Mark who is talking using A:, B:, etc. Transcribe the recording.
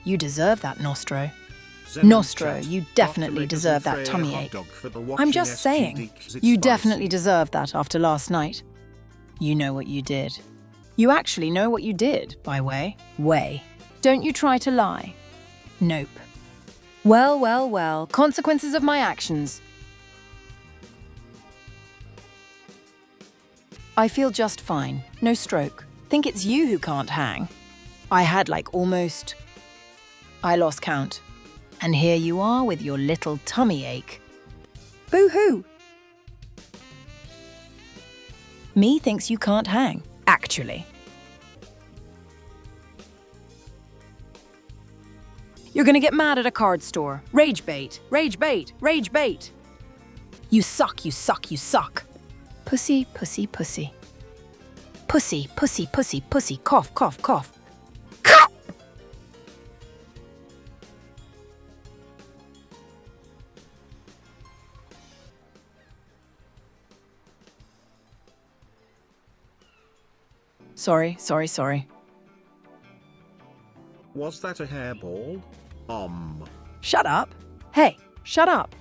A: You deserve that, Nostro. Nostro, you definitely deserve that tummy ache. I'm just saying, you definitely deserve that after last night. You know what you did. You actually know what you did, by way. Don't you try to lie. Nope. Well, consequences of my actions. I feel just fine, no stroke. Think it's you who can't hang. I had I lost count. And here you are with your little tummy ache. Boo-hoo! Me thinks you can't hang, actually. You're gonna get mad at a card store. Rage bait. You suck. Pussy. Pussy. Cough. Sorry.
B: Was that a hairball?
A: Shut up. Hey, shut up.